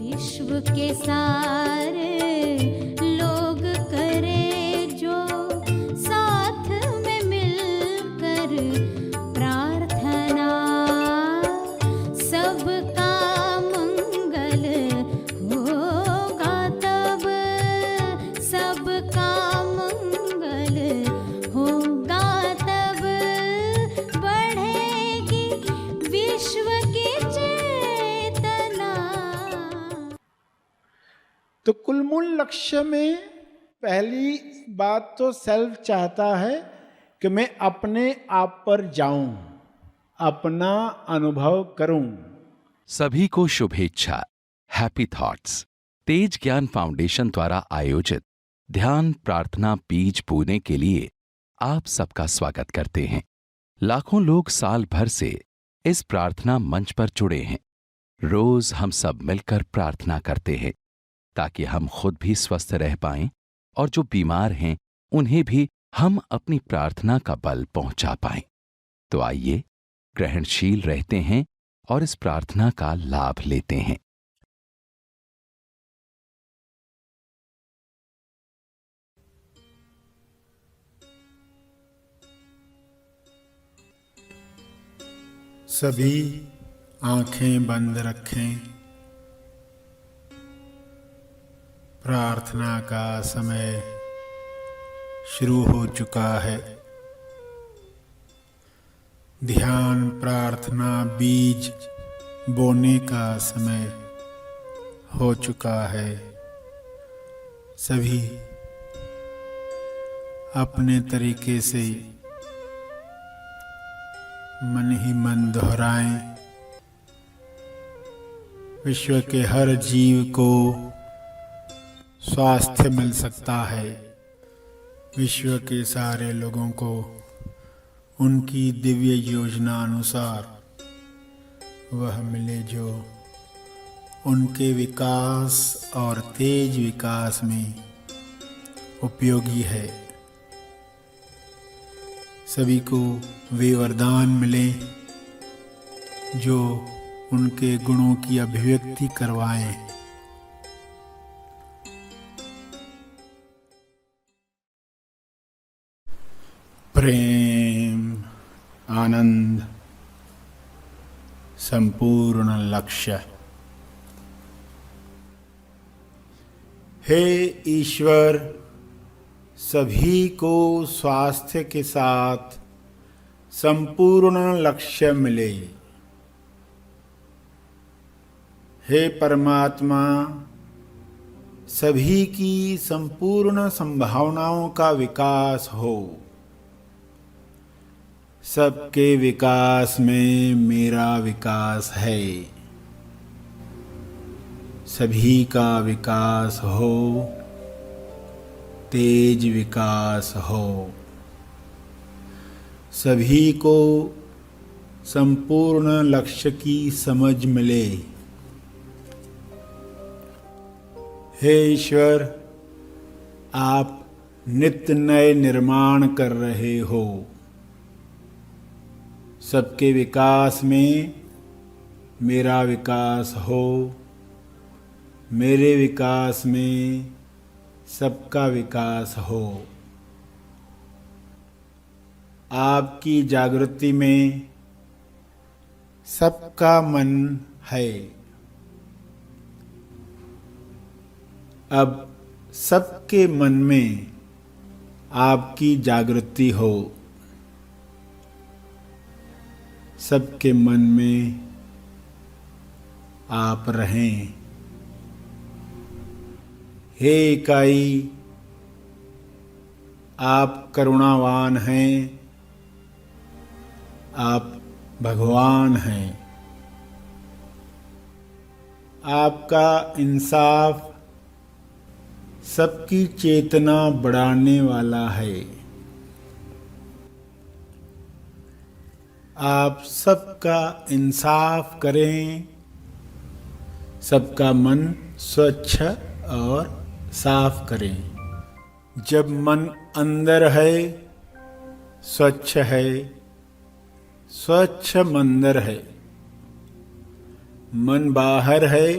विश्व के सारे लोग करे जो साथ में मिलकर प्रार्थना, सबका मंगल होगा तब, सबका मंगल होगा तब, बढ़ेगी विश्व की चेतना। तो कुल मूल लक्ष्य में पहली बात तो सेल्फ चाहता है कि मैं अपने आप पर जाऊं, अपना अनुभव करूं। सभी को शुभेच्छा। हैप्पी थॉट्स तेज ज्ञान फाउंडेशन द्वारा आयोजित ध्यान प्रार्थना बीज बोने के लिए आप सबका स्वागत करते हैं। लाखों लोग साल भर से इस प्रार्थना मंच पर जुड़े हैं। रोज हम सब मिलकर प्रार्थना करते हैं ताकि हम खुद भी स्वस्थ रह पाएं और जो बीमार हैं उन्हें भी हम अपनी प्रार्थना का बल पहुंचा पाएं। तो आइए ग्रहणशील रहते हैं और इस प्रार्थना का लाभ लेते हैं। सभी आंखें बंद रखें। प्रार्थना का समय शुरू हो चुका है। ध्यान प्रार्थना बीज बोने का समय हो चुका है। सभी अपने तरीके से मन ही मन दोहराएं। विश्व के हर जीव को स्वास्थ्य मिल सकता है। विश्व के सारे लोगों को उनकी दिव्य योजना अनुसार वह मिले जो उनके विकास और तेज विकास में उपयोगी है। सभी को वे वरदान मिले जो उनके गुणों की अभिव्यक्ति करवाएं। प्रेम, आनंद, संपूर्ण लक्ष्य। हे ईश्वर, सभी को स्वास्थ्य के साथ संपूर्ण लक्ष्य मिले। हे परमात्मा, सभी की संपूर्ण संभावनाओं का विकास हो। सबके विकास में मेरा विकास है। सभी का विकास हो, तेज विकास हो। सभी को संपूर्ण लक्ष्य की समझ मिले। हे ईश्वर, आप नित्य नए निर्माण कर रहे हो। सबके विकास में मेरा विकास हो। मेरे विकास में सबका विकास हो। आपकी जागृति में सबका मन है। अब सबके मन में आपकी जागृति हो। सबके मन में आप रहें। हे इकाई, आप करुणावान हैं। आप भगवान हैं। आपका इंसाफ सबकी चेतना बढ़ाने वाला है। आप सबका इंसाफ करें। सबका मन स्वच्छ और साफ करें। जब मन अंदर है, स्वच्छ है, स्वच्छ मंदिर है। मन बाहर है,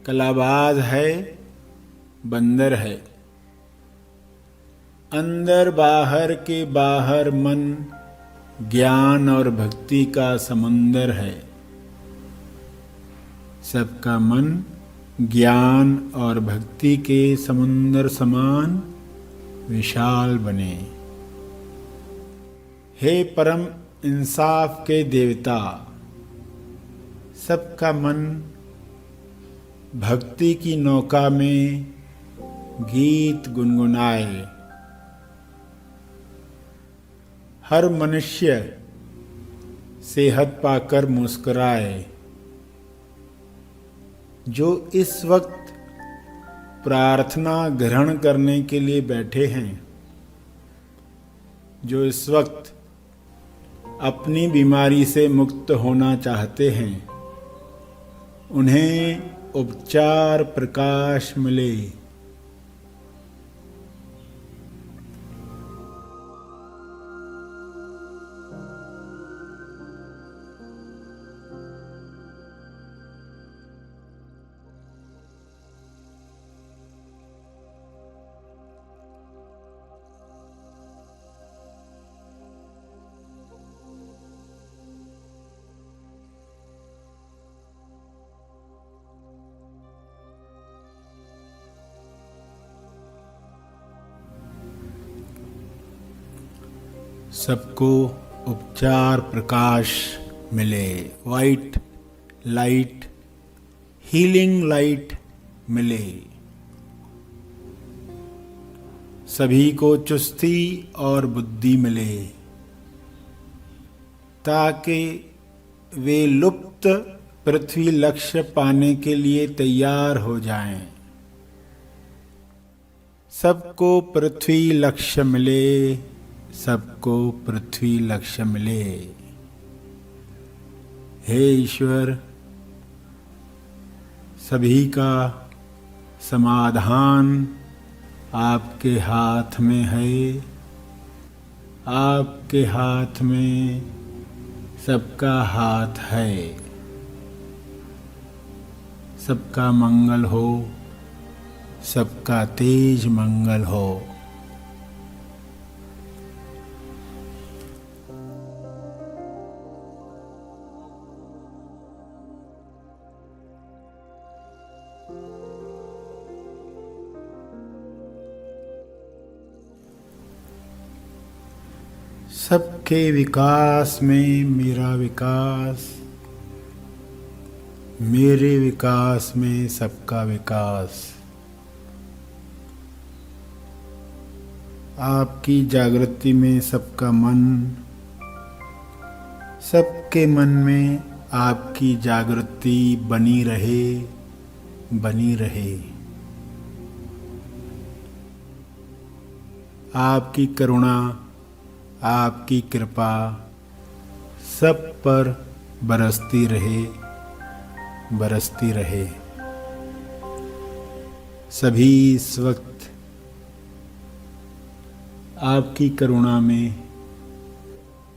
कलाबाज है, बंदर है। अंदर बाहर के बाहर मन ज्ञान और भक्ति का समुंदर है। सबका मन ज्ञान और भक्ति के समुंदर समान विशाल बने। हे परम इंसाफ के देवता, सबका मन भक्ति की नौका में गीत गुनगुनाए। हर मनुष्य सेहत पाकर मुस्कुराए। जो इस वक्त प्रार्थना ग्रहण करने के लिए बैठे हैं, जो इस वक्त अपनी बीमारी से मुक्त होना चाहते हैं, उन्हें उपचार प्रकाश मिले। सबको उपचार प्रकाश मिले। वाइट लाइट, हीलिंग लाइट मिले। सभी को चुस्ती और बुद्धि मिले, ताकि वे लुप्त पृथ्वी लक्ष्य पाने के लिए तैयार हो जाएं। सबको पृथ्वी लक्ष्य मिले, सबको पृथ्वी लक्ष्य मिले। हे ईश्वर, सभी का समाधान आपके हाथ में है। आपके हाथ में सबका हाथ है। सबका मंगल हो, सबका तेज मंगल हो। सबके विकास में मेरा विकास, मेरे विकास में सबका विकास। आपकी जागृति में सबका मन, सबके मन में आपकी जागृति बनी रहे, बनी रहे। आपकी करुणा, आपकी कृपा सब पर बरसती रहे, बरसती रहे। सभी इस वक्त आपकी करुणा में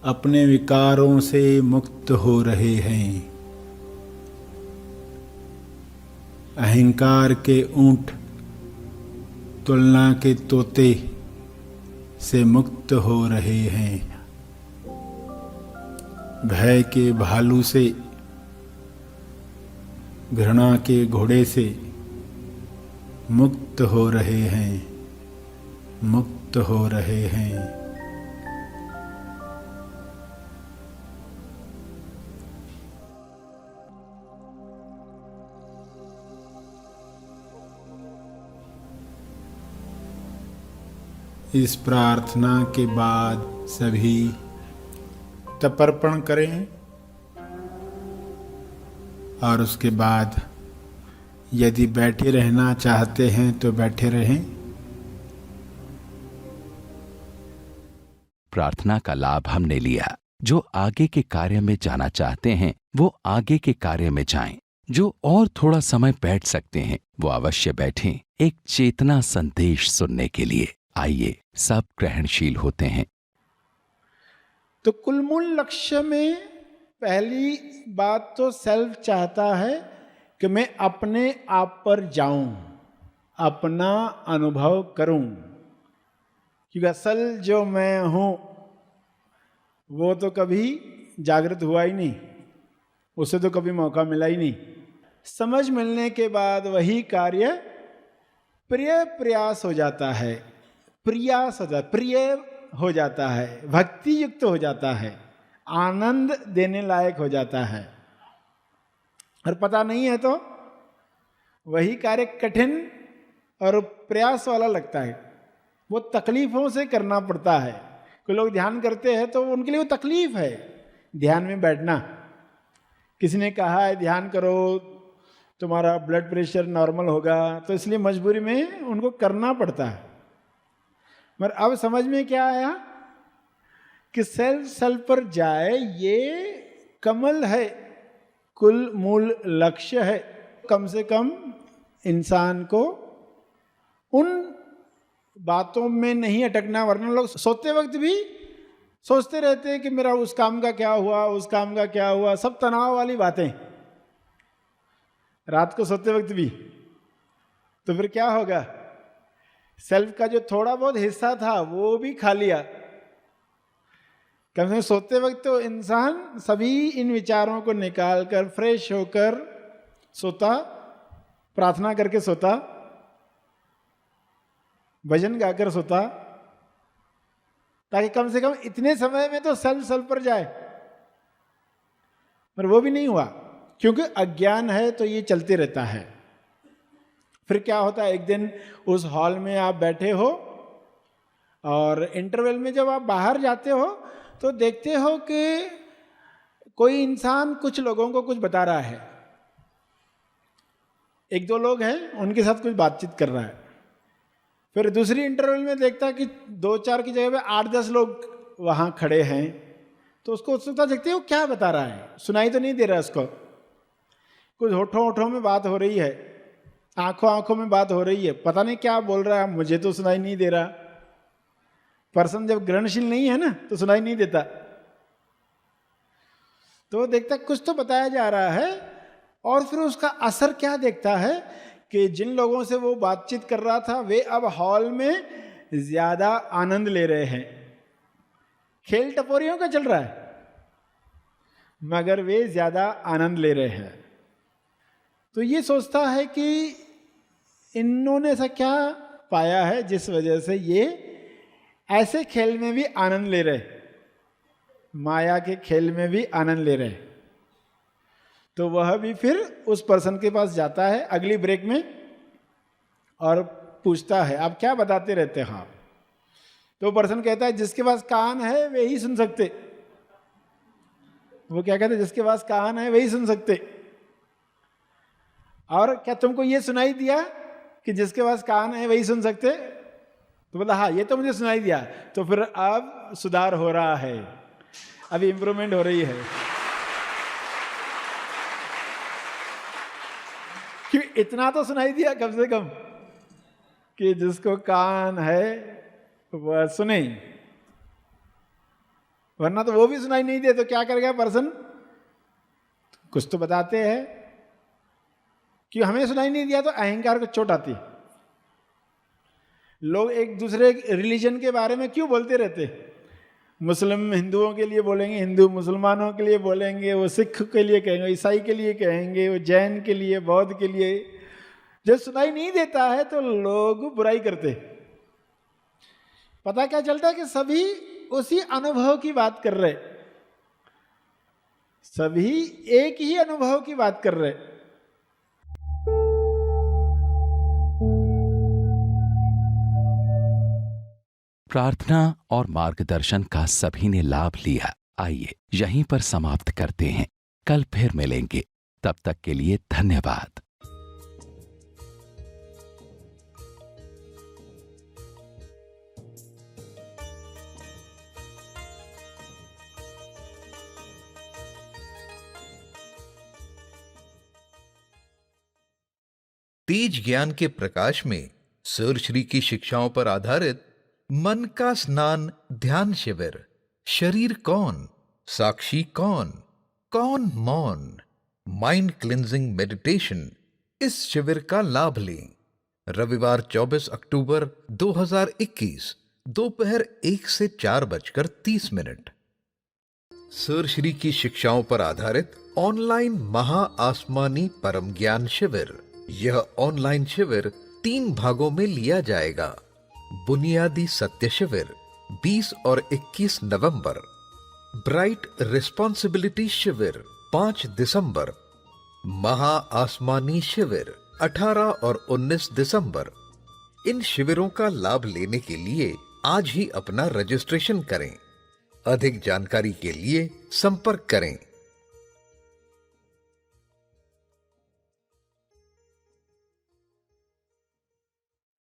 अपने विकारों से मुक्त हो रहे हैं। अहंकार के ऊंट, तुलना के तोते से मुक्त हो रहे हैं। भय के भालू से, घृणा के घोड़े से मुक्त हो रहे हैं, मुक्त हो रहे हैं। इस प्रार्थना के बाद सभी तर्पण करें और उसके बाद यदि बैठे रहना चाहते हैं तो बैठे रहें। प्रार्थना का लाभ हमने लिया। जो आगे के कार्य में जाना चाहते हैं वो आगे के कार्य में जाएं। जो और थोड़ा समय बैठ सकते हैं वो अवश्य बैठें, एक चेतना संदेश सुनने के लिए। आइए, सब ग्रहणशील होते हैं। तो कुल मूल लक्ष्य में पहली बात तो सेल्फ चाहता है कि मैं अपने आप पर जाऊं, अपना अनुभव करूं, क्योंकि असल जो मैं हूं वो तो कभी जागृत हुआ ही नहीं, उसे तो कभी मौका मिला ही नहीं। समझ मिलने के बाद वही कार्य प्रिय प्रयास हो जाता है, प्रयास हो जाता, प्रिय हो जाता है, भक्ति युक्त हो जाता है, आनंद देने लायक हो जाता है। और पता नहीं है तो वही कार्य कठिन और प्रयास वाला लगता है, वो तकलीफों से करना पड़ता है। कोई लोग ध्यान करते हैं तो उनके लिए वो तकलीफ है ध्यान में बैठना। किसी ने कहा है ध्यान करो तुम्हारा ब्लड प्रेशर नॉर्मल होगा, तो इसलिए मजबूरी में उनको करना पड़ता है। मगर अब समझ में क्या आया कि सेल्फ पर जाए ये कमल है, कुल मूल लक्ष्य है। कम से कम इंसान को उन बातों में नहीं अटकना, वरना लोग सोते वक्त भी सोचते रहते हैं कि मेरा उस काम का क्या हुआ, उस काम का क्या हुआ, सब तनाव वाली बातें रात को सोते वक्त भी। तो फिर क्या होगा, सेल्फ का जो थोड़ा बहुत हिस्सा था वो भी खा लिया। कम से कम सोते वक्त तो इंसान सभी इन विचारों को निकाल कर फ्रेश होकर सोता, प्रार्थना करके सोता, भजन गाकर सोता, ताकि कम से कम इतने समय में तो सेल्फ पर जाए। पर वो भी नहीं हुआ, क्योंकि अज्ञान है तो ये चलते रहता है। फिर क्या होता है, एक दिन उस हॉल में आप बैठे हो और इंटरवल में जब आप बाहर जाते हो तो देखते हो कि कोई इंसान कुछ लोगों को कुछ बता रहा है, एक दो लोग हैं उनके साथ कुछ बातचीत कर रहा है। फिर दूसरी इंटरवल में देखता कि 2-4 की जगह पे 8-10 लोग वहाँ खड़े हैं, तो उसको उत्सुकता देखते हो क्या बता रहा है, सुनाई तो नहीं दे रहा उसको, कुछ होठों में बात हो रही है, आंखों में बात हो रही है, पता नहीं क्या बोल रहा है, मुझे तो सुनाई नहीं दे रहा। पर्सन जब ग्रहणशील नहीं है ना तो सुनाई नहीं देता, तो देखता कुछ तो बताया जा रहा है। और फिर उसका असर क्या देखता है कि जिन लोगों से वो बातचीत कर रहा था वे अब हॉल में ज्यादा आनंद ले रहे हैं। खेल टपोरियों का चल रहा है मगर वे ज्यादा आनंद ले रहे हैं। तो ये सोचता है कि इन्होंने ऐसा क्या पाया है जिस वजह से ये ऐसे खेल में भी आनंद ले रहे, माया के खेल में भी आनंद ले रहे। तो वह भी फिर उस पर्सन के पास जाता है अगली ब्रेक में और पूछता है आप क्या बताते रहते हैं आप। तो पर्सन कहता है जिसके पास कान है वे ही सुन सकते। वो क्या कहते, जिसके पास कान है वही सुन सकते। और क्या तुमको ये सुनाई दिया कि जिसके पास कान है वही सुन सकते? तो बोला हाँ ये तो मुझे सुनाई दिया। तो फिर अब सुधार हो रहा है, अभी इंप्रूवमेंट हो रही है। क्यों, इतना तो सुनाई दिया कम से कम कि जिसको कान है वह सुने, वरना तो वो भी सुनाई नहीं दे तो क्या करेगा पर्सन। कुछ तो बताते हैं कि हमें सुनाई नहीं दिया तो अहंकार को चोट आती। लोग एक दूसरे रिलीजन के बारे में क्यों बोलते रहते, मुस्लिम हिंदुओं के लिए बोलेंगे, हिंदू मुसलमानों के लिए बोलेंगे, वो सिख के लिए कहेंगे, ईसाई के लिए कहेंगे, वो जैन के लिए, बौद्ध के लिए। जब सुनाई नहीं देता है तो लोग बुराई करते। पता क्या चलता है कि सभी उसी अनुभव की बात कर रहे, सभी एक ही अनुभव की बात कर रहे। प्रार्थना और मार्गदर्शन का सभी ने लाभ लिया। आइए यहीं पर समाप्त करते हैं, कल फिर मिलेंगे। तब तक के लिए धन्यवाद। तेज ज्ञान के प्रकाश में सर श्री की शिक्षाओं पर आधारित मन का स्नान ध्यान शिविर, शरीर कौन, साक्षी कौन, कौन मौन, माइंड क्लिंजिंग मेडिटेशन, इस शिविर का लाभ लें। रविवार 24 अक्टूबर 2021 दोपहर 1 से 4:30। सर श्री की शिक्षाओं पर आधारित ऑनलाइन महा आसमानी परम ज्ञान शिविर। यह ऑनलाइन शिविर 3 भागों में लिया जाएगा। बुनियादी सत्य शिविर 20 और 21 नवंबर, ब्राइट रिस्पॉन्सिबिलिटी शिविर 5 दिसंबर, महा आसमानी शिविर 18 और 19 दिसंबर। इन शिविरों का लाभ लेने के लिए आज ही अपना रजिस्ट्रेशन करें। अधिक जानकारी के लिए संपर्क करें